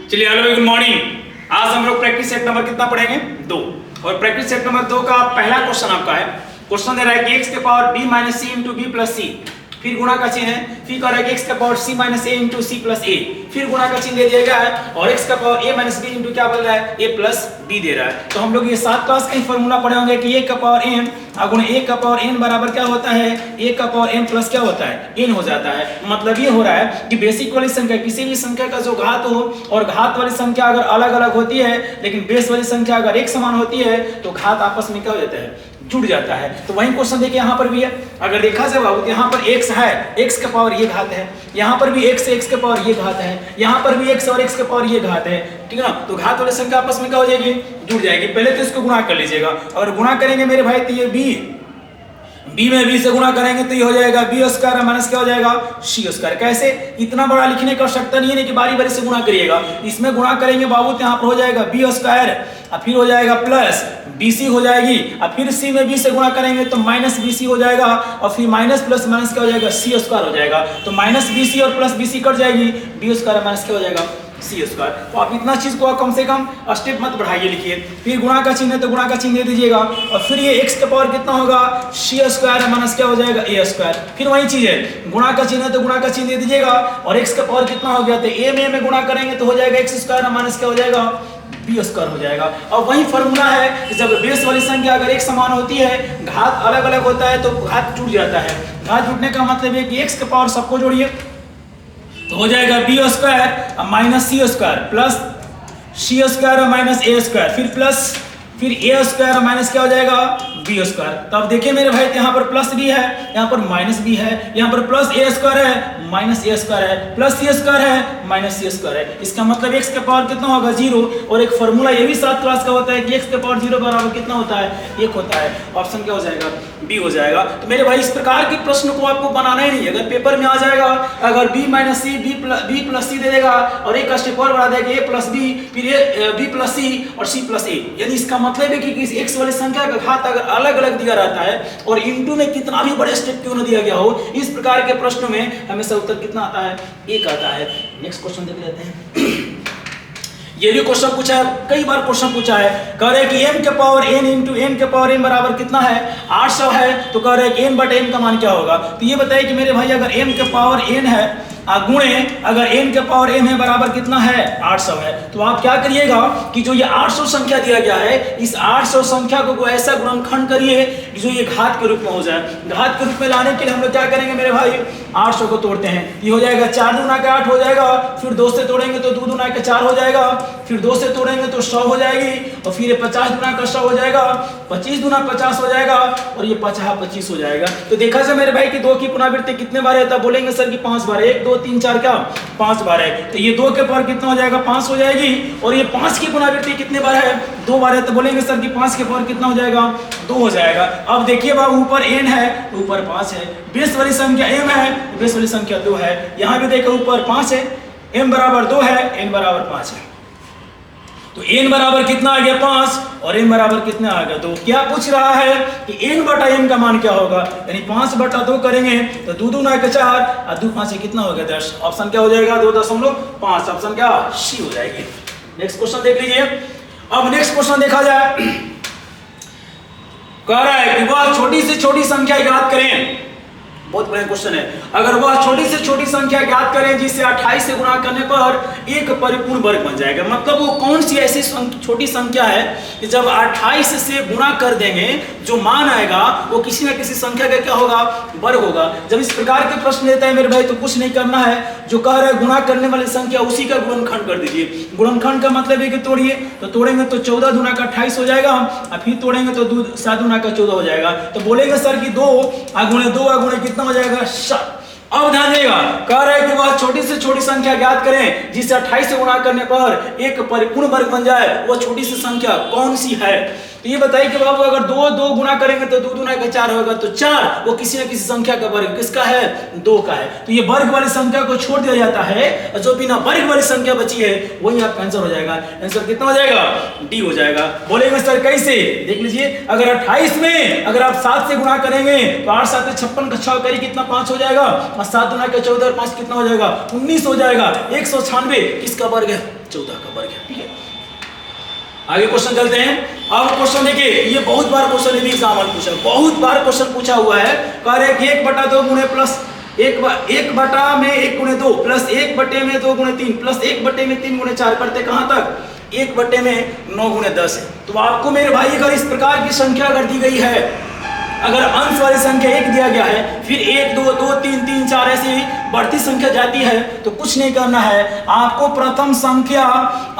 चलिए hello good morning. आज हम लोग प्रैक्टिस सेट नंबर कितना पढ़ेंगे? 2। और प्रैक्टिस सेट नंबर 2 का पहला क्वेश्चन आपका है। क्वेश्चन दे रहा है कि x के पावर b माइनस सी इंटू बी प्लस सी, फिर गुणा का चिन्ह है, फिर कह रहा है कि x का पावर c माइनस ए इंटू सी प्लस ए, फिर गुणा का चिन्ह दे दिया गया है और x का power a minus b into क्या बोल रहा है, a प्लस b दे रहा है। तो हम लोग ये 7 क्लास का ही फॉर्मूला पढ़े होंगे कि a का पावर n गुणा a का पावर n बराबर क्या होता है, a का पावर n प्लस क्या होता है, n हो जाता है। मतलब ये हो रहा है कि बेसिक वाली संख्या किसी भी संख्या का जो घात हो और घात वाली संख्या अगर अलग अलग होती है लेकिन बेस वाली संख्या अगर एक समान होती है तो घात आपस में क्या हो जाता है, जुड़ जाता है। तो वही क्वेश्चन देखिए यहाँ पर भी है। अगर देखा जाए बाबू यहाँ पर x है, x का पावर ये घात है, यहाँ पर भी x है, x का पावर ये घात है, यहाँ पर भी x और x का पावर ये घात है, ठीक है ना। तो घात वाली संख्या आपस में क्या हो जाएगी, जुड़ जाएगी। पहले तो इसको गुणा कर लीजिएगा। अगर गुणा करेंगे मेरे भाई तो ये b में b से गुणा करेंगे तो ये हो जाएगा b स्क्वायर माइनस क्या हो जाएगा, c स्क्वायर। कैसे, इतना बड़ा लिखने की आवश्यकता नहीं है कि बारी बारी से गुणा करिएगा। इसमें गुणा करेंगे बाबू तो यहाँ पर हो जाएगा b स्क्वायर और फिर हो जाएगा प्लस bc हो जाएगी और फिर c में b से गुणा करेंगे तो माइनस bc हो जाएगा और फिर माइनस प्लस माइनस क्या हो जाएगा, c स्क्वायर हो जाएगा। तो माइनस bc और प्लस bc कट जाएगी, b स्क्वायर माइनस क्या हो जाएगा, सी स्क्वायर। तो आप इतना चीज को कम से कम स्टेप मत बढ़ाइए, लिखिए। फिर गुणा का चिन्ह है तो गुणा का चिन्ह दे दीजिएगा और फिर ये x का पावर कितना होगा, सी स्क्वायर माइनस क्या हो जाएगा, a स्क्वायर। फिर वही चीज है, गुणा का चिन्ह है तो गुणा का चिन्ह दे दीजिएगा और x का पावर कितना हो गया तो a में गुणा करेंगे तो हो जाएगा x स्क्वायर माइनस क्या हो जाएगा, b स्क्वायर हो जाएगा। और वही फॉर्मूला है कि जब बेस वाली संख्या अगर एक समान होती है, घात अलग अलग होता है तो घात जुड़ जाता है। घात जुड़ने का मतलब है कि x का पावर सबको जोड़िए तो हो जाएगा b स्क्वायर माइनस सी स्क्वायर प्लस सी स्क्वायर माइनस ए स्क्वायर, फिर प्लस फिर ए स्क्वायर माइनस क्या हो जाएगा, बी स्क्वायर। तो अब देखिए मेरे भाई यहाँ पर प्लस बी है, यहाँ पर माइनस बी है, यहाँ पर प्लस ए स्क्वायर है माइनस ए स्क्वायर है, प्लस सी स्क्वायर है माइनस सी स्क्वायर है। इसका मतलब x का पावर कितना होगा, 0। और एक फॉर्मूला ये भी 7 क्लास का होता है कि x का पावर 0 बराबर कितना होता है, 1 होता है। ऑप्शन क्या हो जाएगा, बी हो जाएगा। तो मेरे भाई इस प्रकार के प्रश्न को आपको बनाना ही नहीं है। अगर पेपर में आ जाएगा, अगर b minus C B plus C दे देगा और एक स्टेप और बढ़ा देगा a प्लस बी, फिर b प्लस सी और c प्लस a, यानी इसका मतलब है कि किसी x वाली संख्या का घात अगर अलग अलग दिया रहता है और इनटू में कितना भी बड़े स्टेप क्यों न दिया गया हो, इस प्रकार के प्रश्नों में हमेशा उत्तर कितना आता है, 1 आता है। नेक्स्ट क्वेश्चन देख लेते हैं। ये भी क्वेश्चन पूछा है, कई बार क्वेश्चन पूछा है। कह रहे हैं कि m के पावर n इंटू n के पावर n बराबर कितना है, 800 है। तो कह रहे हैं कि n बटे n का मान क्या होगा। तो ये बताइए कि मेरे भाई अगर m के पावर n है गुणे अगर n के पावर m है बराबर कितना है, 800 है। तो आप क्या करिएगा कि जो ये 800 संख्या दिया गया है, इस 800 संख्या को ऐसा गुणनखंड करिए कि जो ये घात के रूप में हो जाए। घात के रूप में लाने के लिए हम लोग क्या करेंगे मेरे भाई, 800 को तोड़ते हैं। ये हो जाएगा 4 दूना का 8 हो जाएगा, फिर 2 से तोड़ेंगे तो 2 दूना का 4 हो जाएगा, फिर 2 से तोड़ेंगे तो 100 हो जाएगी और फिर 50 दूना का 100 हो जाएगा, 25 दूना 50 हो जाएगा और ये 50 25 हो जाएगा। तो देखा जाए मेरे भाई कि 2 की पुनरावृत्ति कितने बार है, तब बोलेंगे सर कि 5 बार है। 1 2 3 4 क्या 5 बार है। तो ये 2 के पावर कितना हो जाएगा, 5 हो जाएगी। और ये 5 की पुनरावृत्ति कितने बार है, 2 बार है। तो बोलेंगे सर कि 5 के पावर कितना हो जाएगा, 2 हो जाएगा। अब देखिए बाबू ऊपर n है तो ऊपर 5 है, बेस वाली संख्या m है, बेस वाली संख्या 2 है। यहाँ भी देखो ऊपर 5 है, m बराबर 2 है, n बराबर 5 है। तो n बराबर कितना आ गया, 5 और n बराबर कितना आ गया, 2। क्या पूछ रहा है कि n बटा m का मान क्या होगा, यानी 5 बटा 2 करेंगे तो 2 दूना का 4 और 2 5 कितना हो गया, 10। ऑप्शन क्या हो जाएगा, 2.5। ऑप्शन क्या, सी हो जाएगी। नेक्स्ट क्वेश्चन देख लीजिए। अब नेक्स्ट क्वेश्चन देखा जाए, कह रहा है कि वह छोटी से छोटी संख्या ज्ञात करें। बहुत बड़ा क्वेश्चन है। अगर वह छोटी से छोटी संख्या ज्ञात करें जिसे 28 से गुणा करने पर एक परिपूर्ण वर्ग बन जाएगा। मतलब वो कौन सी ऐसी छोटी संख्या है कि जब 28 से गुणा कर देंगे जो मान आएगा वो किसी न किसी संख्या का क्या होगा, वर्ग होगा। जब इस प्रकार के प्रश्न देता है मेरे भाई तो कुछ नहीं करना है, जो कह रहे हैं गुणा करने वाली संख्या उसी का गुणनखंड कर दीजिए। गुणनखंड का मतलब है कि तोड़िए, तो तोड़ेंगे तो 14 दूना का 28 हो जाएगा और फिर तोड़ेंगे तो 7 दूना का 14 हो जाएगा। तो बोलेंगे सर कि 2 गुणे 2 गुणे कितना हो जाएगा, 7। अब ध्यान देगा, कह रहे हैं कि वह छोटी से छोटी संख्या ज्ञात करें जिसे 28 से गुणा करने पर एक परिपूर्ण वर्ग बन जाए। वो छोटी सी संख्या कौन सी है। तो ये बताइए कि बाबू अगर 2 गुणा करेंगे तो 2 दूना का 4 होगा। तो 4 वो किसी न किसी संख्या का वर्ग, किसका है, 2 का है। तो ये वर्ग वाली संख्या को छोड़ दिया जाता है और जो बिना वर्ग वाली संख्या बची है वही आपका आंसर हो जाएगा। आंसर कितना हो जाएगा, डी हो जाएगा। बोलेंगे सर कैसे, देख लीजिए। अगर 28 में अगर आप 7 से गुणा करेंगे तो 8 7 56 का 6 करी कितना, 5 हो जाएगा और 7 दूना का 14 और 5 कितना हो जाएगा, 19 हो जाएगा। 196 किसका वर्ग है, 14 का वर्ग है। ठीक है, आगे क्वेश्चन चलते हैं। अब क्वेश्चन देखिए, ये बहुत बार क्वेश्चन भी एग्जाम में पूछा, बहुत बार क्वेश्चन पूछा हुआ है। कह रहे कि 1/2 गुणे प्लस 1 बटा में 1 गुणे 2 प्लस 1 बटे में 2 गुणे 3 प्लस 1 बटे में 3 गुणे 4 करते कहाँ तक? 1 बटे में 9 गुणे 10 है। तो आपको मेरे भाई अगर इस प्रकार की संख्या अगर दी गई है, अगर अंश वाली संख्या 1 दिया गया है, फिर 1 2 2 3 3 4 ऐसी बढ़ती संख्या जाती है, तो कुछ नहीं करना है, आपको प्रथम संख्या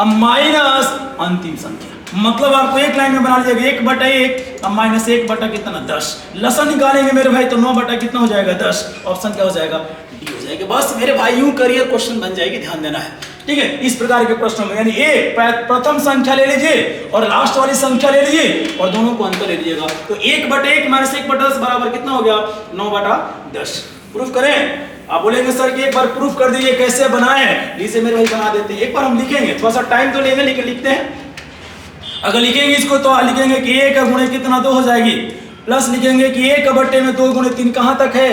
माइनस अंतिम संख्या, मतलब आपको एक लाइन में बना लीजिएगा 1/1 अब माइनस 1 बटा कितना 10, लसन निकालेंगे मेरे भाई तो 9 बटा कितना हो जाएगा 10, ऑप्शन क्या हो जाएगा? डी हो जाएगा। बस मेरे भाई यूं करियर क्वेश्चन बन जाएगी, ध्यान देना है। ठीक है, इस प्रकार के प्रश्नों में यानी एक प्रथम संख्या ले लीजिए और लास्ट वाली संख्या ले लीजिए और दोनों को अंतर ले लीजिएगा, तो 1/1 माइनस 1/10 बराबर कितना हो गया? 9/10। प्रूफ करें? आप बोलेंगे सर कि एक बार प्रूफ कर दीजिए, कैसे बनाएं? लीजिए मेरे भाई बना देते हैं। एक बार हम लिखेंगे, थोड़ा सा टाइम तो लेंगे लेकिन लिखते हैं। अगर लिखेंगे इसको तो लिखेंगे कि 1 गुणे कितना 2 हो जाएगी, प्लस लिखेंगे कि 1 बटे में 2 गुणे 3 कहाँ तक है?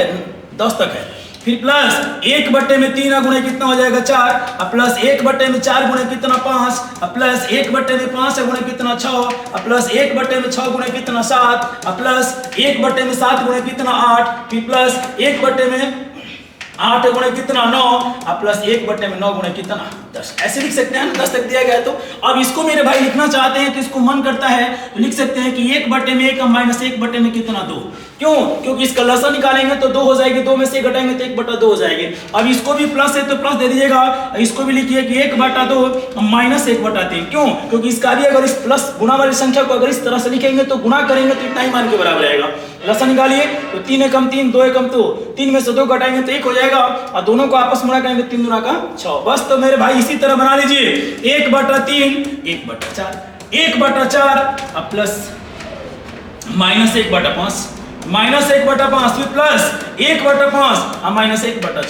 10 तक है। फिर प्लस 1 बटे में 3 गुणे कितना हो जाएगा 4, प्लस 1 बटे में 4 गुणे कितना 5, प्लस 1 बटे में 5 गुणे कितना 6, प्लस 1 बटे में 6 गुणे कितना 7, प्लस 1 बटे में 7 गुणे कितना 8, फिर प्लस 1 बटे में 8 गुणे कितना 9, प्लस 1 बटे में 9 गुणे कितना 10। ऐसे लिख सकते हैं ना, 10 तक दिया गया है। तो अब इसको मेरे भाई लिखना चाहते हैं तो इसको मन करता है तो लिख सकते हैं कि 1 बटे में 1 माइनस 1 बटे में कितना 2। क्यों? क्योंकि इसका लसन निकालेंगे तो 2 हो जाएगी, 2 में से घटाएंगे तो 1/2 हो जाएगी। अब इसको भी प्लस है तो प्लस दे दीजिएगा, इसको भी लिखिए कि 1/2 माइनस 1/3। क्यों? क्योंकि इसका भी अगर इस प्लस गुणा वाली संख्या को अगर इस तरह से लिखेंगे तो गुणा करेंगे तो इतना ही मान के बराबर आएगा। लसन निकालिए तो 3 एकम 3 2 एकम 2, 3 में से 2 घटाएंगे तो 1 हो जाएगा और दोनों को आपस में गुणा करेंगे 3 दूना का 6। बस तो मेरे भाई इसी तरह बना लीजिए 1/3 1/4 1/4 प्लस माइनस 1/5 माइनस 1/5 फिर प्लस 1/5 माइनस 1/6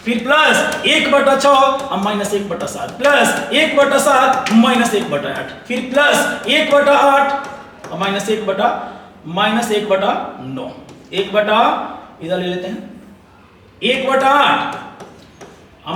फिर प्लस 1/6 माइनस 1/7 प्लस 1/7 माइनस 1/8 फिर प्लस 1/8 माइनस 1/9 इधर ले लेते हैं 1/8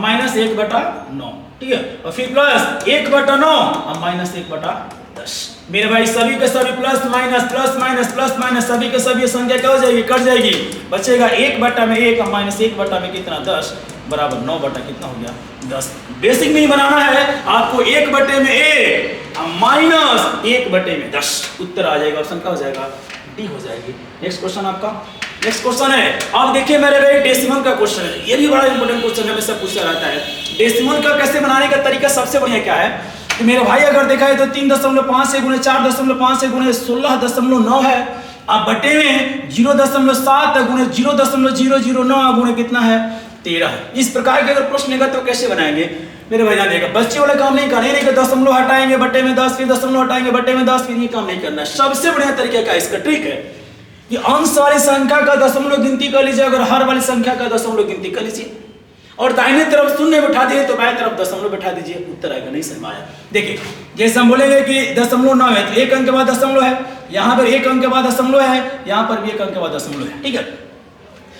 माइनस 1/9। ठीक है, और फिर प्लस 1/9 माइनस 1/10। मेरे भाई सभी के सभी प्लस माइनस सभी के सभी संख्या क्या हो जाएगी? कट जाएगी, बचेगा 1/1 माइनस 1/में कितना 10 बराबर 9 बटा कितना हो गया 10। बेसिक नहीं बनाना है आपको, 1/1 माइनस 1/10 उत्तर आ जाएगा, ऑप्शन क्या हो जाएगा? डी हो जाएगी। नेक्स्ट क्वेश्चन आपका, नेक्स्ट क्वेश्चन है, अब देखिए मेरे भाई डेसिमल का क्वेश्चन है, ये भी बड़ा इंपॉर्टेंट क्वेश्चन है, हमेशा पूछा रहता है। डेसिमल का कैसे बनाने का तरीका सबसे बढ़िया क्या है कि मेरे भाई अगर देखा है तो 3.5 से गुणे 4.5 से गुणे 16.9 है, अब बटे में 0.7 गुणे 0.009 गुणे कितना है 13। इस प्रकार के अगर प्रश्न लेगा तो कैसे बनाएंगे मेरे भाई? जानिएगा बच्चे वाले काम नहीं करना, नहीं कि दशमलव हटाएंगे बटे में 10 फिर दशमलव हटाएंगे बटे में 10, फिर ये काम नहीं करना है। सबसे बढ़िया तरीका क्या है इसका? ट्रिक है कि अंश वाली संख्या का दशमलव गिनती कर लीजिए, अगर हर वाली संख्या का दशमलव गिनती कर लीजिए और दाहिने तरफ शून्य बैठा दिए तो बाएं तरफ दशमलव बैठा दीजिए, उत्तर आएगा। नहीं समझ आया? देखिए जैसे हम बोलेंगे कि 0.9 है तो 1 अंक के बाद दशमलव है, यहाँ पर 1 अंक के बाद दशमलव है, यहाँ पर भी 1 अंक के बाद दशमलव है। ठीक है,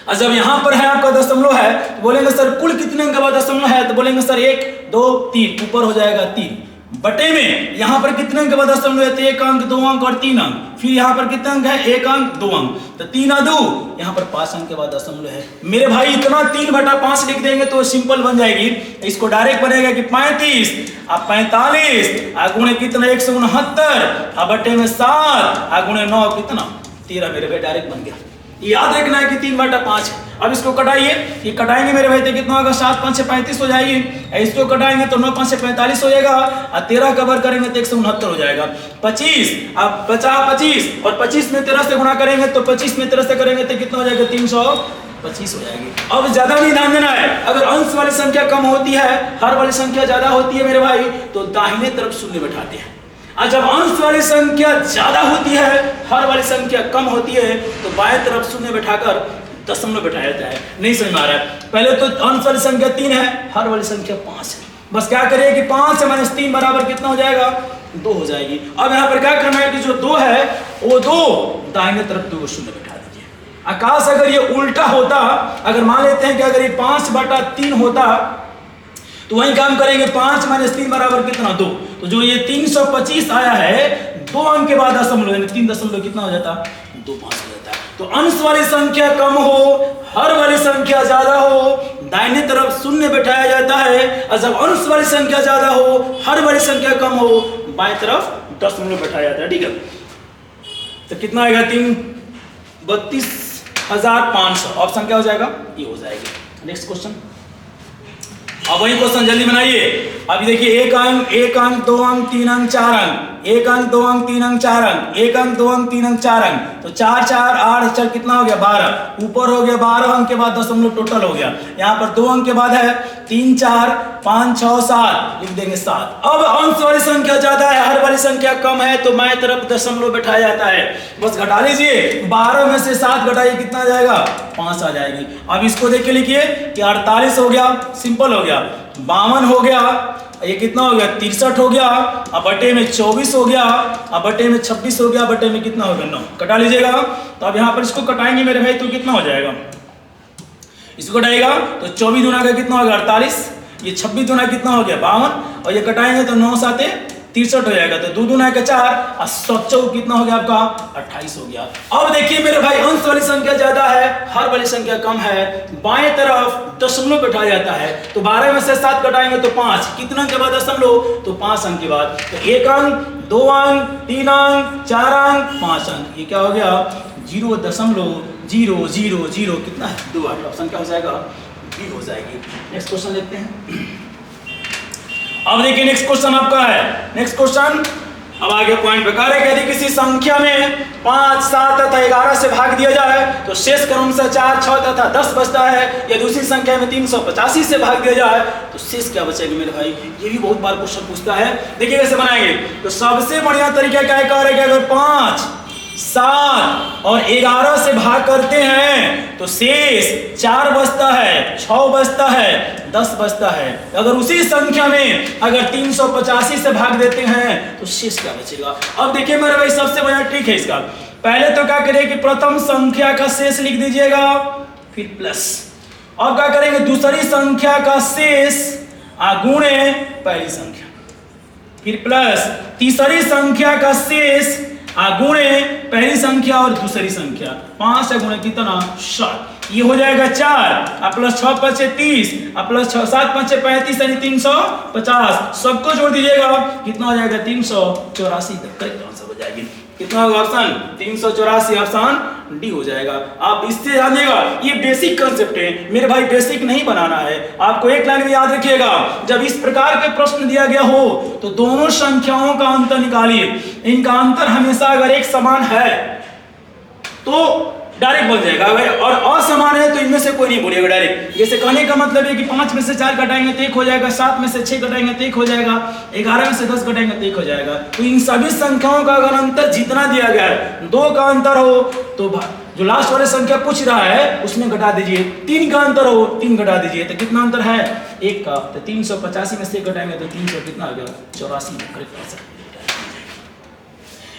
और जब यहाँ पर है आपका दशमलव है तो बोलेंगे सर कुल कितने अंक के बाद दशमलव है, तो बोलेंगे सर 1 2 3 ऊपर हो जाएगा 3। बटे में यहाँ पर कितने अंक के बाद दशमलव है तो 1 अंक 2 अंक और 3 अंक, फिर यहाँ पर कितने अंक है 1 अंक 2 अंक, तो 3 और 2 यहाँ पर 5 अंक के बाद दशमलव है। मेरे भाई इतना 3/5 लिख देंगे तो सिंपल बन जाएगी। इसको डायरेक्ट बनेगा कि 35 अब 45 गुणे कितना 169 बटे में 7 गुणे 9 कितना 13। मेरे भाई डायरेक्ट बन गया। याद रखना है कि 3/5 है। अब इसको कटाइए, ये कटाएंगे मेरे भाई तो कितना होगा 7 5 से 35 हो जाएगी, इसको कटाएंगे तो 9 5 से 45 हो जाएगा और 13 का वर्ग करेंगे तो 169 हो जाएगा। 25 अब 25 और 25 में 13 से गुणा करेंगे तो 25 में 13 से करेंगे तो कितना हो जाएगा 325 हो जाएगी। अब ज्यादा नहीं ध्यान देना है, अगर अंश वाली संख्या कम होती है हर वाली संख्या ज्यादा होती है मेरे भाई तो दाहिने तरफ शून्य बैठाते हैं, और जब अंश वाली संख्या ज्यादा होती है हर वाली संख्या कम होती है तो बाएं तरफ शून्य बैठाकर दशमलव बैठाया जाता है। नहीं समझ में आ रहा है? पहले तो अंश वाली संख्या 3 है, हर वाली संख्या 5 है। बस क्या करिए कि 5 - 3 बराबर कितना हो जाएगा 2 हो जाएगी। अब यहाँ पर क्या करना है कि जो 2 है वो 2 दाहिने तरफ 2 शून्य बैठा दीजिए। आकाश अगर ये उल्टा होता, अगर मान लेते हैं कि अगर ये 5/3 होता तो वही काम करेंगे, 5 - 3 बराबर कितना 2। तो जो ये 325 आया है 2 अंक के बाद दशमलव यानी 3 दशमलव कितना हो जाता 25 हो जाता। तो अंश वाली संख्या कम हो, हर वाली संख्या ज्यादा हो, दाहिने तरफ शून्य बैठाया जाता है, और जब अंश वाली संख्या ज्यादा हो, हर वाली संख्या कम हो, बाएं तरफ दशमलव बैठाया जाता है। ठीक है, तो कितना आएगा 32,500। ऑप्शन क्या हो जाएगा, ये हो जाएगी। नेक्स्ट क्वेश्चन, अब वही क्वेश्चन जल्दी बनाइए। अभी देखिए 1 अंक 2 अंक 3 अंक 4 अंक, 1 अंक 2 अंक 3 अंक 4 अंक, 1 अंक 2 अंक 3 अंक 4 अंक, तो 4 4 8 4 कितना हो गया 12, ऊपर हो गया 12 अंक के बाद दशमलव टोटल हो गया। यहाँ पर 2 अंक के बाद है 3 4 5 6 7, लिख देंगे 7। अब अंश वाली संख्या ज्यादा है, हर वाली संख्या कम है, तो बाएं तरफ दशमलव बैठाया जाता है। बस घटा लीजिए, 12 में से 7 घटाइए, कितना आ जाएगा 5 आ जाएगी। अब इसको देख के लिखिए कि 48 हो गया, सिंपल हो गया, 52 हो गया, ये कितना हो गया 63 हो गया, अब बटे में 24 हो गया, अब बटे में 26 हो गया, बटे में कितना हो गया 9। कटा लीजिएगा। तो अब यहाँ पर इसको कटाएंगे मेरे भाई, तो कितना हो जाएगा, इसको कटाएगा तो 24 दूना का कितना हो गया 48, ये 26 दूना कितना हो गया 52, और ये कटाएंगे तो 9 7 63 हो जाएगा, तो 2 दूना का 4 और 7 कितना हो गया आपका 28 हो गया। अब देखिए मेरे भाई, अंश वाली संख्या ज्यादा है, हर वाली संख्या कम है, बाएं तरफ दशमलव बैठाया जाता है। तो 12 में से 7 घटाएंगे तो 5, कितना के बाद दशमलव, तो 5 अंक के बाद। तो 1 अंक 2 अंक 3 अंक 4 अंक 5 अंक, ये क्या हो गया 0.000 कितना है 2। ऑप्शन क्या हो जाएगा, बी हो जाएगी। नेक्स्ट क्वेश्चन देखते हैं। अब देखिए नेक्स्ट क्वेश्चन आपका है, नेक्स्ट क्वेश्चन अब आगे पॉइंट बेकार है। यदि किसी संख्या में 5 7 तथा 11 से भाग दिया जाए तो शेष क्रमशः 4 6 तथा 10 बचता है। यदि दूसरी संख्या में 385 से भाग दिया जाए तो शेष क्या बचेगा मेरे भाई, ये भी बहुत बार क्वेश्चन पूछता है। देखिए कैसे बनाएंगे, तो सबसे बढ़िया तरीका क्या है, कह रहे कि अगर 5 7 और 11 से भाग करते हैं तो शेष 4 बचता है, 6 बचता है, 10 बचता है। अगर उसी संख्या में अगर 385 से भाग देते हैं तो शेष क्या बचेगा। अब देखिए मेरे भाई, सबसे बढ़िया ट्रिक है इसका, पहले तो क्या करें कि प्रथम संख्या का शेष लिख दीजिएगा, फिर प्लस। अब क्या करेंगे, दूसरी संख्या का शेष गुणे पहली संख्या, फिर प्लस तीसरी संख्या का शेष गुणे पहली संख्या और दूसरी संख्या। 5 गुणे कितना 7, ये हो जाएगा 4 प्लस 6 5 30 प्लस 6 7 5 35 यानी 350। सबको जोड़ दीजिएगा, कितना हो जाएगा 384। करेक्ट आंसर हो जाएगी। कितना होगा ऑप्शन 384, ऑप्शन डी हो जाएगा। आप इससे जानिएगा, ये बेसिक कंसेप्ट है मेरे भाई, बेसिक नहीं बनाना है आपको। एक लाइन में याद रखिएगा, जब इस प्रकार के प्रश्न दिया गया हो तो दोनों संख्याओं का अंतर निकालिए। इनका अंतर हमेशा अगर एक समान है तो डायरेक्ट बन जाएगा, और असमान है तो इनमें से कोई नहीं बोलेगा डायरेक्ट। जैसे कहने का मतलब है कि 5 में से 4 घटाएंगे तो 1 हो जाएगा, 7 में से 6 घटाएंगे तो 1 हो जाएगा, 11 में से 10 घटाएंगे तो 1 हो जाएगा। तो इन सभी संख्याओं का अगर अंतर जितना दिया गया है, 2 का अंतर हो तो जो लास्ट वाले संख्या पूछ रहा है उसमें घटा दीजिए, 3 का अंतर हो 3 घटा दीजिए, तो कितना अंतर है 1 का। तो 385 में से घटाएंगे तो 300 कितना आ गया 84। Correct answer.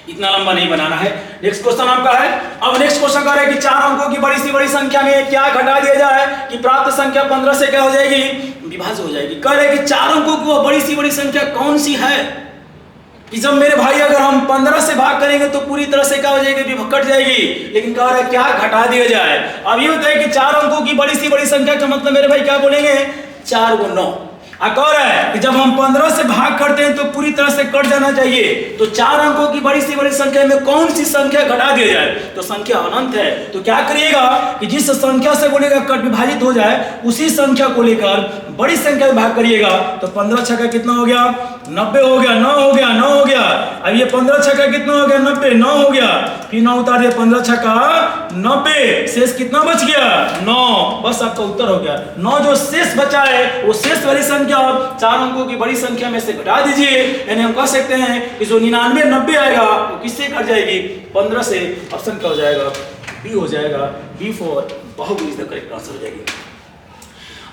इतना लंबा नहीं बनाना है। नेक्स्ट क्वेश्चन आपका है, अब नेक्स्ट क्वेश्चन कह रहा है कि 4 अंकों की बड़ी सी बड़ी संख्या में क्या घटा दिया जाए कि प्राप्त संख्या 15 से क्या हो जाएगी, विभाज्य हो जाएगी। कह रहे हैं कि 4 अंकों की बड़ी सी बड़ी संख्या कौन सी है कि जब मेरे भाई अगर हम 15 से भाग करेंगे तो पूरी तरह से क्या हो जाएगी, कट जाएगी। लेकिन कह रहा है क्या घटा दिया जाए। अब ये होता है कि 4 अंकों की बड़ी सी बड़ी संख्या का मतलब मेरे भाई क्या बोलेंगे 4 × 9। कह रहा है कि जब हम 15 से भाग करते हैं तो पूरी तरह से कट जाना चाहिए। तो 4 अंकों की बड़ी सी बड़ी संख्या में कौन सी संख्या घटा दिया जाए, तो संख्या अनंत है। तो क्या करिएगा कि जिस संख्या से बोलेगा कट विभाजित हो जाए उसी संख्या को लेकर बड़ी संख्या में भाग करिएगा। तो 15 छक्का कितना हो गया 90 हो गया, 9 हो गया, 9 हो गया। अब ये 15 छक्का कितना हो गया 90, 9 हो गया, फिर 9 उतार दिया, 15 छक्का 90, शेष कितना बच गया 9। बस आपका उत्तर हो गया 9। जो शेष बचा है वो शेष वाली संख्या 4 अंकों की बड़ी संख्या में से घटा दीजिए। यानी हम कह सकते हैं कि जो 99 90 आएगा वो किससे कट जाएगी 15 से। ऑप्शन क्या हो जाएगा बी हो जाएगा, B4 बहुगुणित द करेक्ट आंसर हो जाएगी।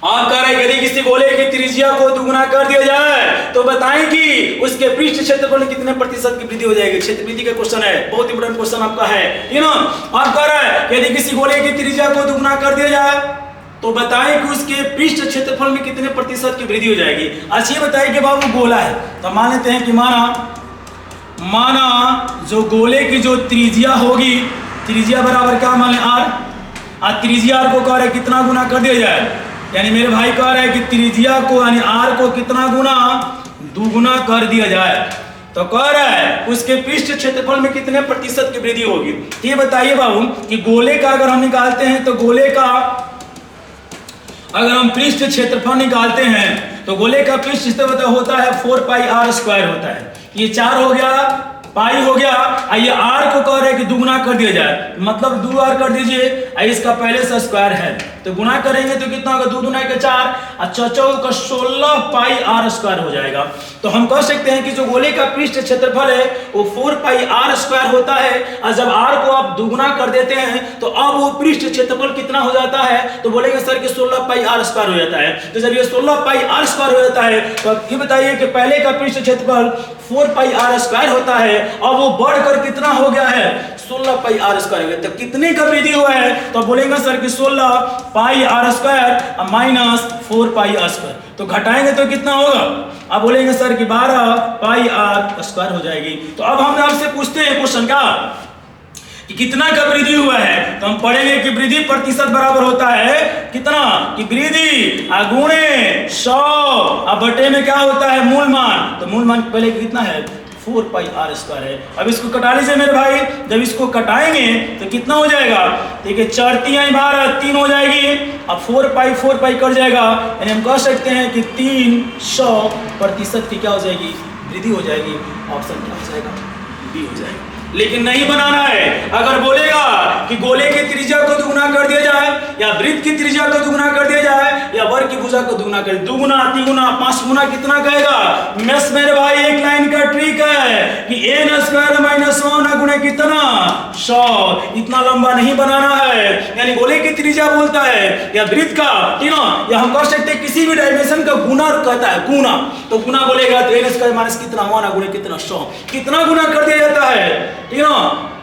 आप कह रहे हैं यदि किसी गोले की त्रिज्या को दुगुना कर दिया जाए तो बताएं कि उसके पृष्ठ क्षेत्रफल में कितने प्रतिशत की वृद्धि हो जाएगी। क्षेत्रवृद्धि का क्वेश्चन है, बहुत इंपॉर्टेंट क्वेश्चन आपका है। आप कह रहे हैं यदि किसी गोले की त्रिज्या को दुगुना कर दिया जाए तो बताएं कि उसके पृष्ठ क्षेत्रफल में कितने प्रतिशत की वृद्धि हो जाएगी। अच्छा ये बताइए कि बाबू गोला है, तो मान लेते हैं कि माना जो गोले की जो त्रिज्या होगी, त्रिज्या बराबर क्या मान लें r, त्रिज्या r को कह रहे हैं कितना गुना कर दिया जाए, यानी मेरे भाई कह रहे हैं कि त्रिज्या को यानी r को कितना गुना, दुगुना कर दिया जाए। तो कह रहा है उसके पृष्ठ क्षेत्रफल में कितने प्रतिशत की वृद्धि होगी। ये बताइए बाबू कि गोले का अगर हम निकालते हैं तो गोले का अगर हम पृष्ठ क्षेत्रफल निकालते हैं तो गोले का पृष्ठ क्षेत्रफल होता है 4 पाई r स्क्वायर होता है। ये 4 हो गया, पाई हो गया, ये r को कह रहे हैं कि दुगुना कर दिया जाए, मतलब 2r कर दीजिए, इसका पहले से स्क्वायर है तो गुना करेंगे तो कितना होगा, 2 दूना के 4, अच्छा 4 का 16 पाई r स्क्वायर हो जाएगा। तो हम कह सकते हैं कि जो गोले का पृष्ठ क्षेत्रफल है वो 4 पाई r स्क्वायर होता है, और जब r को आप दुगुना कर देते हैं तो अब वो पृष्ठ क्षेत्रफल कितना हो जाता है, तो बोलेंगे सर कि 16 पाई r स्क्वायर हो जाता है। तो जब ये 16 पाई r स्क्वायर हो जाता है तो ये बताइए कि पहले का पृष्ठ क्षेत्रफल 4 पाई r स्क्वायर होता है, अब वो बढ़कर कितना हो गया है, 16 पाई r स्क्वायर हो गया। तो कितने का वृद्धि हुआ है, तो बोलेंगे सर कि 16 पाई r स्क्वायर माइनस 4 पाई r स्क्वायर, तो घटाएंगे तो कितना होगा, अब बोलेंगे सर कि 12 पाई r स्क्वायर हो जाएगी। तो अब हम आपसे पूछते हैं क्वेश्चन का कि कितना का वृद्धि हुआ है, तो हम पढ़ेंगे कि वृद्धि प्रतिशत बराबर होता है कितना, कि वृद्धि गुणे 100 बटे में क्या होता है, मूल मान, तो मूल मान पहले कितना है, 4 पाई r स्क्वायर है। अब इसको कटा लीजिए मेरे भाई, जब इसको कटाएंगे तो कितना हो जाएगा, ठीक है 4 3 12 3 हो जाएगी, अब 4 पाई कट जाएगा, यानी हम कह सकते हैं कि 300% की क्या हो जाएगी, वृद्धि हो जाएगी। ऑप्शन क्या हो जाएगा, बी हो जाएगा। लेकिन नहीं बनाना है, अगर बोलेगा कि गोले की त्रिज्या को दुगुना कर दिया जाए या वृत्त की त्रिज्या को दुगुना कर दिया जाए या वर्ग की भुजा को दुगुना कर, दुगुना 3 गुना 5 गुना कितना कहेगा, मेस मेरे भाई एक लाइन का ट्रिक है कि n स्क्वायर माइनस 1 गुणे कितना 100, इतना लंबा नहीं बनाना है, यानी गोले की त्रिज्या बोलता है या वृत्त का, ठीक ना, या हम कह सकते हैं किसी भी डायमेंशन का गुना कहता है, गुना, तो गुना बोलेगा तो n स्क्वायर माइनस कितना 1 गुणे कितना 100, कितना गुना कर दिया जाता है, ठीक ना,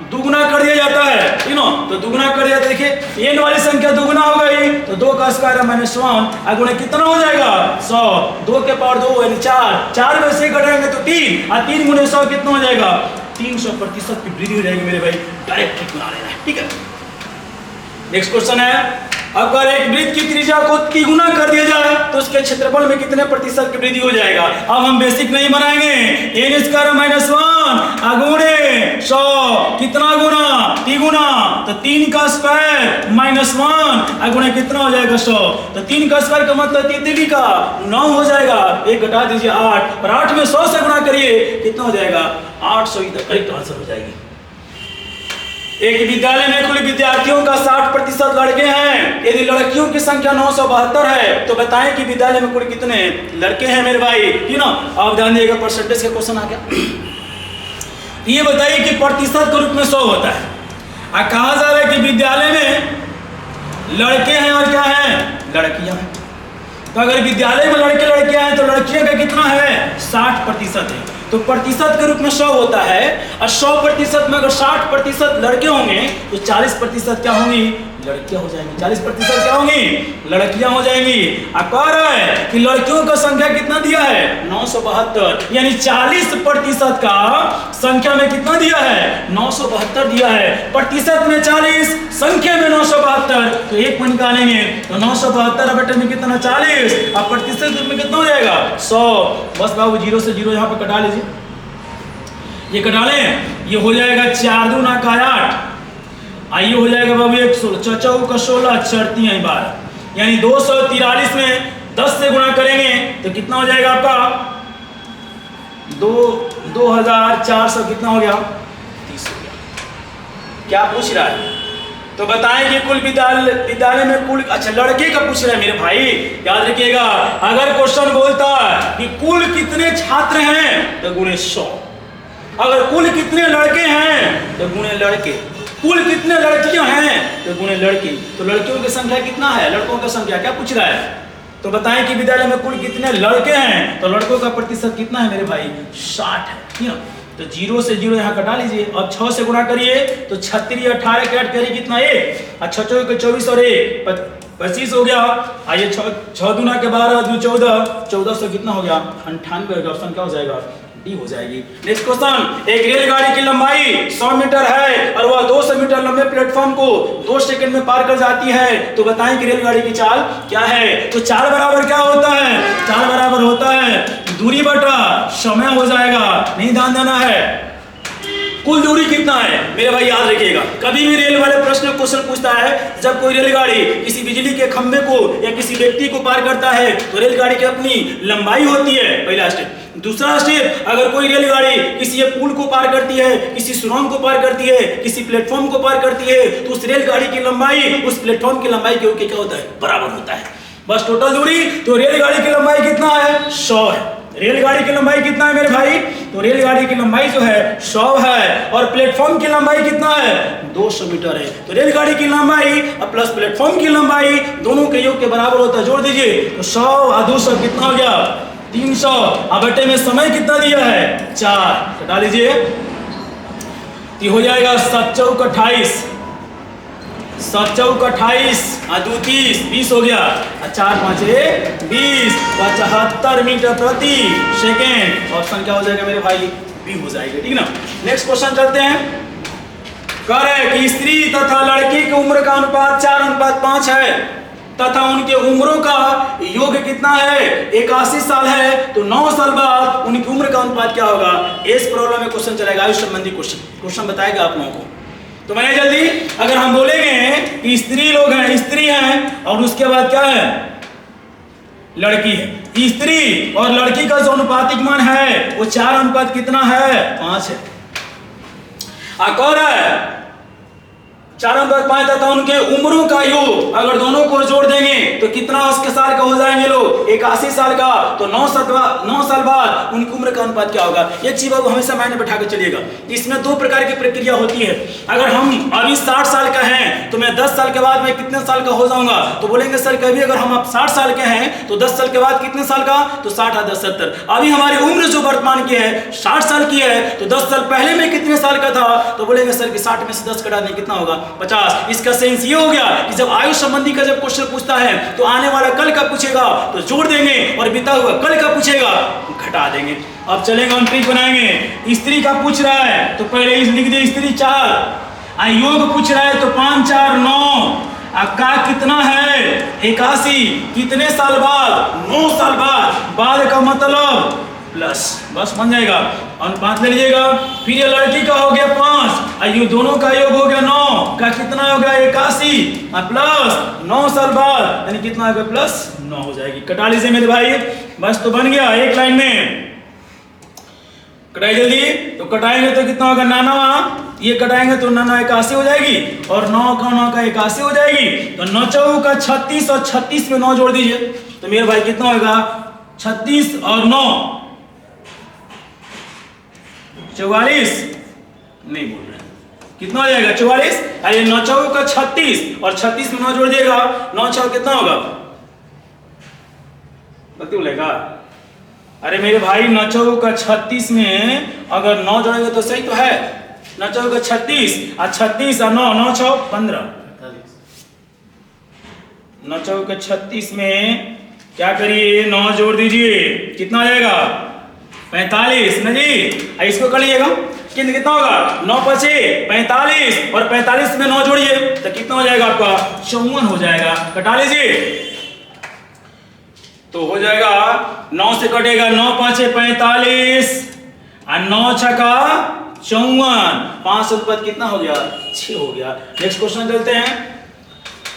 दुगुना कर दिया जाता है, ठीक ना, तो दुगुना कर दिया, देखिए n वाली संख्या दुगुना हो गई तो 2 का स्क्वायर माइनस 1 गुणे कितना हो जाएगा 100, 2 के पावर 2 यानी 4 में से घटाएंगे तो 3, और 3 गुणे 100 कितना हो जाएगा, 300% की वृद्धि हो जाएगी मेरे भाई, डायरेक्ट ट्रिक बना लेना है, ठीक है। नेक्स्ट क्वेश्चन है, अगर एक वृत्त की त्रिज्या को गुना कर दिया जाए तो उसके क्षेत्रफल में कितने प्रतिशत की वृद्धि हो जाएगा। अब हम बेसिक नहीं बनाएंगे, n स्क्वायर माइनस 1 गुणे 100 कितना गुना, 3 गुना, तो 3 का स्क्वायर माइनस 1 गुणे कितना हो जाएगा 100, तो 3 का स्क्वायर का मतलब 3 का 9 हो जाएगा, एक घटा दीजिए 8, और 8 में 100 से गुणा करिए कितना हो जाएगा 800, इधर करेक्ट आंसर हो जाएगी। एक विद्यालय में कुल विद्यार्थियों का 60% लड़के हैं, यदि लड़कियों की संख्या 972 है तो बताएं कि विद्यालय में कुल कितने लड़के हैं मेरे भाई, ठीक ना। आप ध्यान दिएगा, परसेंटेज का क्वेश्चन आ गया। ये बताइए कि प्रतिशत के रूप में 100 होता है, कहा जा रहा है कि विद्यालय में लड़के हैं और क्या है, लड़कियां हैं। तो अगर विद्यालय में लड़कियां हैं तो लड़कियों का कितना है 60% है, तो प्रतिशत के रूप में 100 होता है, और 100% में अगर 60% लड़के होंगे तो 40% क्या होंगी, लड़कियां हो जाएंगी, 40% क्या होंगी, लड़कियां हो जाएंगी। अब कह रहा है कि लड़कियों का संख्या कितना दिया है 972, यानी 40% का संख्या में कितना दिया है 972 दिया है, प्रतिशत में 40, संख्या में 972, तो एक में निकालेंगे तो 972 बटे में कितना 40, और प्रतिशत में कितना हो जाएगा 100। बस बाबू 0 से 0 यहाँ पे कटा लीजिए, ये कटा लें, ये हो जाएगा 4 दूना का 8, आइए हो जाएगा बाबू 116, 4 का 16, 4 3 12, यानी 243 में 10 से गुणा करेंगे तो कितना हो जाएगा आपका 2400 कितना हो गया 30 हो गया। क्या पूछ रहा है, तो बताएं कि कुल विद्यालय में कुल, अच्छा लड़के का पूछ रहा है मेरे भाई, याद रखिएगा अगर क्वेश्चन बोलता कि कुल कितने छात्र हैं तो गुणे 100, अगर कुल कितने लड़के हैं तो गुणे लड़के, कुल कितने लड़कियां हैं तो गुणे लड़की, तो लड़कियों की संख्या कितना है, लड़कों की संख्या, क्या पूछ रहा है, तो बताएं कि विद्यालय में कुल कितने लड़के हैं तो लड़कों का प्रतिशत कितना है मेरे भाई 60 है, ठीक है। तो 0 से 0 यहाँ कटा लीजिए, अब 6 से गुणा करिए तो 36 18 के ऐड करिए कितना 1, और 6 के 24 और 1 25 हो गया। आइए 6 दूना के 12 दू 14, 1400 कितना हो गया 98 हो गया। ऑप्शन क्या हो जाएगा डी हो जाएगी। नेक्स्ट क्वेश्चन, एक रेलगाड़ी की लंबाई 100 मीटर है और वह 200 मीटर लंबे प्लेटफॉर्म को 2 सेकंड में पार कर जाती है, तो बताएं कि रेलगाड़ी की चाल क्या है। तो चाल बराबर क्या होता है, चाल बराबर होता है दूरी बटा समय हो जाएगा, नहीं ध्यान देना है। कुल दूरी कितना है मेरे भाई याद रखिएगा, कभी भी रेल वाले प्रश्न क्वेश्चन पूछता है जब कोई रेलगाड़ी किसी बिजली के खंभे को या किसी व्यक्ति को पार करता है तो रेलगाड़ी की अपनी लंबाई होती है, पहला स्टेप। दूसरा स्टेप, अगर कोई रेलगाड़ी किसी पुल को पार करती है, किसी सुरंग को पार करती है, किसी प्लेटफॉर्म को पार करती है, तो उस रेलगाड़ी की लंबाई उस प्लेटफॉर्म की लंबाई के क्या होता है बराबर होता है। बस टोटल दूरी, तो रेलगाड़ी की लंबाई कितना है 100 है। रेलगाड़ी की लंबाई कितना है मेरे भाई, तो रेलगाड़ी की लंबाई जो है 100 है और प्लेटफॉर्म की लंबाई कितना है 200 मीटर है। तो रेलगाड़ी की लंबाई प्लस प्लेटफॉर्म की लंबाई दोनों के योग के बराबर होता है, जोड़ दीजिए तो 100 और 200 कितना हो गया 300। अब बटे में समय कितना दिया है 4, घटा लीजिए तो हो जाएगा 7 चौक 28, 7 चौक 28 और 2 30, 20 हो गया, 4 5 20, 75 मीटर प्रति सेकेंड। ऑप्शन क्या हो जाएगा मेरे भाई बी हो जाएगा, ठीक ना। नेक्स्ट क्वेश्चन चलते हैं। कह रहे कि स्त्री तथा लड़की की उम्र का अनुपात 4:5 है तथा उनके उम्रों का योग कितना है 81 साल है, तो 9 साल बाद उनकी उम्र का अनुपात क्या होगा। इस प्रॉब्लम में क्वेश्चन चलेगा, आयुष संबंधी क्वेश्चन बताएगा आप लोगों को। तो मैंने जल्दी अगर हम बोलेंगे कि स्त्री लोग हैं, स्त्री हैं और उसके बाद क्या है लड़की है, स्त्री और लड़की का जो अनुपातिक मान है वो 4 अनुपात कितना है 5 है। कह रहा है 4:5 तथा उनके उम्रों का योग अगर दोनों को जोड़ देंगे तो कितना उसके साल का हो जाएंगे लोग 81 साल का, तो 9 साल बाद उनकी उम्र का अनुपात क्या होगा। एक चीज बाबू हमेशा मायने बैठा के चलिएगा, इसमें 2 प्रकार की प्रक्रिया होती है। अगर हम अभी 60 साल का हैं तो मैं 10 साल के बाद मैं कितने साल का हो जाऊंगा, तो बोलेंगे सर कभी अगर हम अब 60 साल के हैं तो 10 साल के बाद कितने साल का, तो 60 और 10 70। अभी हमारी उम्र जो वर्तमान की है 60 साल की है, तो 10 साल पहले में कितने साल का था, तो बोलेंगे सर कि 60 में से 10 कटा दें कितना होगा 50। इसका सेंस ये हो गया कि जब आयु संबंधी का जब क्वेश्चन पूछता है तो आने वाला कल का पूछेगा तो जोड़ देंगे और बीता हुआ कल का पूछेगा घटा देंगे। अब चलेगा हम ट्रिक बनाएंगे। स्त्री का पूछ रहा है तो पहले लिख दे स्त्री 4, योग पूछ रहा है तो 5 4 9, का कितना है 81, कितने साल बाद 9 साल बाद का मतलब प्लस, बस बन जाएगा। अनुपात ले लीजिएगा। फिर ये लड़की का हो गया 5 और ये दोनों का योग हो गया 9, का कितना हो गया 81 और प्लस 9 साल बाद यानी कितना हो गया प्लस 9 हो जाएगी। कटा लीजिए मेरे भाई, बस तो बन गया एक लाइन में। कटाई जल्दी, तो कटाएंगे तो कितना होगा 99, ये कटाएंगे तो 99 81 हो जाएगी और 9 का 81 हो जाएगी। तो 9 चौक का 36 और 36 में 9 जोड़ दीजिए तो मेरे भाई कितना होगा 36 और 9 44, नहीं बोल रहे कितना हो जाएगा 44। अरे 9 चौक का 36 और 36 में 9 जोड़ दिएगा 9 चौक कितना होगा बत्ती बोलेगा। अरे मेरे भाई 9 चौक का 36 में अगर 9 जोड़ेंगे तो सही तो है। 9 चौक का 36 और 36 और 9 9 चौक 15, 9 चौक का 36 में क्या करिए 9 जोड़ दीजिए कितना हो जाएगा 45 ना जी। इसको कर लीजिएगा कितना होगा 9 5 45 और 45 में 9 जोड़िए तो कितना हो जाएगा आपका 54 हो जाएगा। कटा लीजिए तो हो जाएगा 9 से कटेगा 9 5 45 और 9 6 का 54, 5 अनुपात कितना हो गया 6 हो गया। नेक्स्ट क्वेश्चन चलते हैं।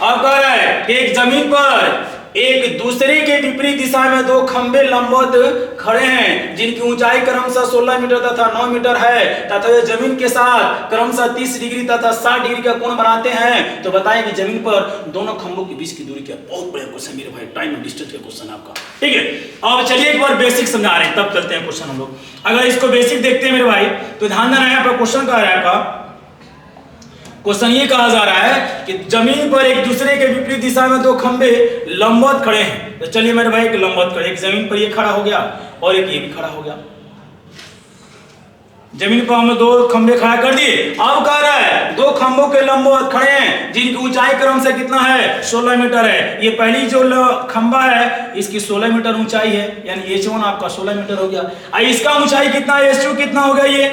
अब कह रहा है कि एक जमीन पर एक दूसरे के विपरीत दिशा में 2 खंबे लंबवत खड़े हैं जिनकी ऊंचाई क्रमशः 16 मीटर तथा 9 मीटर है तथा वे जमीन के साथ क्रमशः 30 डिग्री तथा 60 डिग्री का कोण बनाते हैं, तो बताएं कि जमीन पर दोनों खंभों के बीच की दूरी क्या। बहुत बड़ा क्वेश्चन मेरे भाई, टाइम एंड डिस्टेंस का क्वेश्चन आपका, ठीक है। अब चलिए एक बार बेसिक समझा रहे हैं तब चलते हैं क्वेश्चन हम लोग। अगर इसको बेसिक देखते हैं मेरे भाई तो ध्यान देना है आपका क्वेश्चन कह रहा है आपका क्वेश्चन ये कहा जा रहा है कि जमीन पर एक दूसरे के विपरीत दिशा में 2 खंबे लंबवत खड़े हैं। तो चलिए मेरे भाई एक लंबवत खड़े, एक जमीन पर ये खड़ा हो गया और एक ये भी खड़ा हो गया। जमीन पर हमने 2 खंबे खड़ा कर दिए। अब कह रहा है 2 खंभों के लंबवत खड़े हैं जिनकी ऊंचाई क्रम से कितना है 16 मीटर है। ये पहली जो खंबा है इसकी 16 मीटर ऊंचाई है, यानी H1 आपका 16 मीटर हो गया। इसका ऊंचाई कितना है H2 कितना हो गया, ये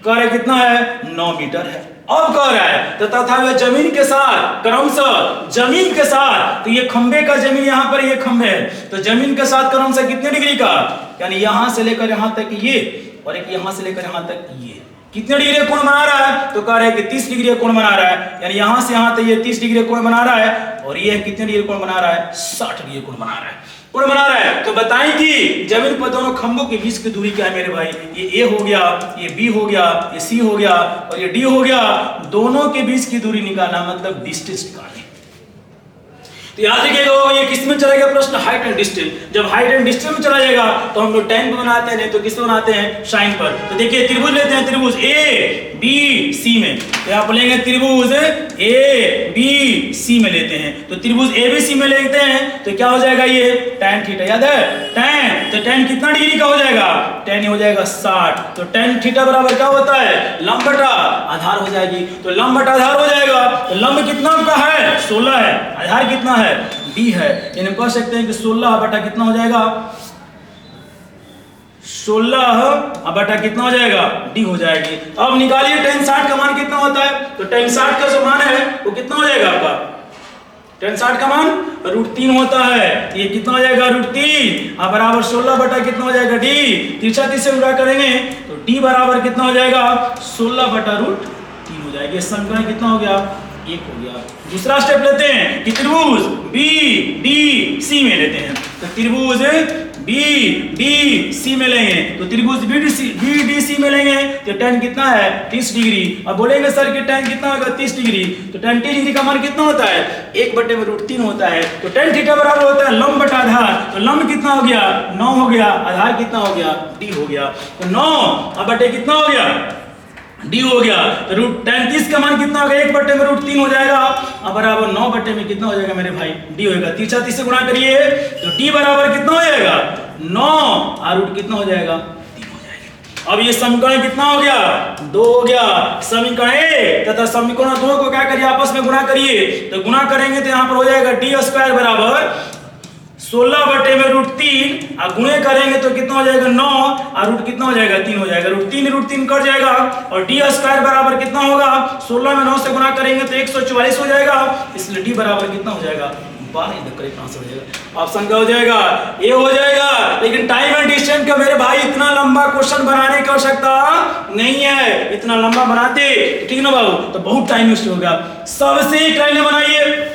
कह रहे कितना है 9 मीटर है। अब कह रहा है तथा वह जमीन के साथ क्रमशः जमीन के साथ, तो ये खंबे का जमीन यहाँ पर ये खंबे है, तो जमीन के साथ क्रमशः कितने डिग्री का, यानी यहां से लेकर यहां तक ये और एक यहां से लेकर यहां तक ये कितने डिग्री कोण बना रहा है, तो कह रहे हैं कि 30 डिग्री कोण बना रहा है, यानी यहां से यहां तक ये 30 डिग्री कोण बना रहा है और ये कितने डिग्री कोण बना रहा है 60 डिग्री कोण बना रहा है, कोण बना रहा है। तो बताएं कि जमीन पर दोनों खंभों के बीच की दूरी क्या है मेरे भाई, ये A हो गया, ये B हो गया, ये C हो गया और ये D हो गया। दोनों के बीच की दूरी निकालना मतलब डिस्टेंस निकालना। तो याद रखिएगा ये किस में चला गया प्रश्न, हाइट एंड डिस्टेंस। जब हाइट एंड डिस्टेंस में चला जाएगा तो हम लोग tan पर बनाते हैं, नहीं तो किस पे बनाते हैं साइन पर। तो देखिए त्रिभुज लेते हैं, त्रिभुज A B C में, तो यहाँ पर लेंगे त्रिभुज A B C में लेते हैं। तो त्रिभुज A B C में लेते हैं तो क्या हो जाएगा ये tan थीटा, याद है tan, तो tan कितना डिग्री का हो जाएगा, tan हो जाएगा 60। तो tan थीटा बराबर क्या होता है लंब बटा आधार हो जाएगी। तो लंब बटा आधार हो जाएगा, तो लंब कितना का है 16 है, आधार कितना है D है, यानी कह सकते हैं कि 16 बटा कितना हो जाएगा 16 बटा कितना हो जाएगा D हो जाएगी। अब निकालिए tan 60 का मान कितना होता है, तो tan 60 का जो मान है वो कितना हो जाएगा आपका, tan 60 का मान √3 होता है, ये कितना हो जाएगा √3 बराबर 16 बटा कितना हो जाएगा D, तिरछा 30 से गुणा करेंगे तो D बराबर कितना हो जाएगा 16 बटा √3 हो जाएगा। समीकरण कितना हो गया 1 हो गया। दूसरा स्टेप लेते हैं कि त्रिभुज B D C में लेते हैं, तो त्रिभुज B D C में लेंगे, तो त्रिभुज B D C में लेंगे तो tan कितना है 30 डिग्री। अब बोलेंगे सर कि tan कितना होगा 30 डिग्री, तो tan 30 डिग्री का मान कितना होता है 1/√3 होता है। तो tan थीटा बराबर होता है लंब बटा आधार, तो लंब कितना हो गया 9 हो गया, आधार कितना हो गया D हो गया, तो 9 बटे कितना हो गया D हो गया। तो tan 30 का मान कितना होगा 1/√3 हो जाएगा, अब बराबर 9 बटे में कितना हो जाएगा मेरे भाई D होगा। तिरछा 30 से गुणा करिए तो D बराबर कितना हो जाएगा 9 और रूट कितना हो जाएगा 3 हो जाएगा। अब ये समीकरण कितना हो गया 2 हो गया। समीकरण A तथा समीकरण 2 को क्या करिए आपस में गुणा करिए, तो गुणा करेंगे तो यहाँ पर हो जाएगा D² बराबर 16 बटे में √3 और गुणे करेंगे तो कितना हो जाएगा 9 और रूट कितना हो जाएगा 3 हो जाएगा, √3 कट जाएगा और D² बराबर कितना होगा 16 में 9 से गुणा करेंगे तो 144 हो जाएगा, इसलिए D बराबर कितना हो जाएगा 12। इधर करेक्ट आंसर हो जाएगा, ऑप्शन क्या हो जाएगा ए हो जाएगा। लेकिन टाइम एंड डिस्टेंस का मेरे भाई इतना लंबा क्वेश्चन बनाने की आवश्यकता नहीं है, इतना लंबा बनाते ठीक ना बाबू तो बहुत टाइम वेस्ट होगा। सबसे पहले बनाइए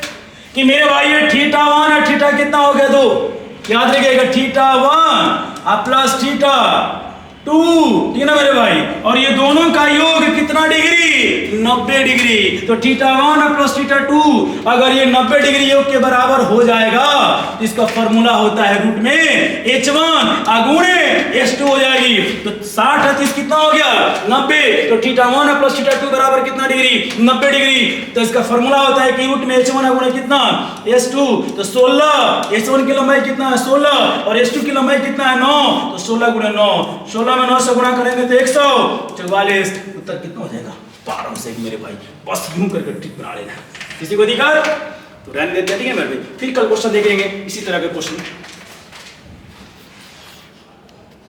कि मेरे भाई ये थीटा 1 और थीटा कितना हो गया 2, याद रखिएगा थीटा 1 प्लस थीटा 2 ठीक ना मेरे भाई, और ये दोनों का योग कितना डिग्री 90 डिग्री। तो थीटा 1 प्लस थीटा 2 अगर ये 90 डिग्री योग के बराबर हो जाएगा तो इसका फॉर्मूला होता है रूट में h1 गुणे h2 हो जाएगी। तो 60 30 कितना हो गया 90, तो थीटा 1 प्लस थीटा 2 बराबर कितना डिग्री 90 डिग्री। तो इसका फॉर्मूला होता है कि रूट में h1 गुणे कितना h2, तो 16 h1 की लंबाई कितना है 16 और h2 की लंबाई कितना है 9, तो 16 गुणे 9, 16 में 9 से गुणा करेंगे तो 144, उत्तर कितना हो जाएगा 12 से मेरे भाई। बस यूं करके ट्रिक बना लेना, किसी को दिक्कत तो रहने देते हैं ठीक है मेरे भाई, फिर कल क्वेश्चन देखेंगे इसी तरह के क्वेश्चन।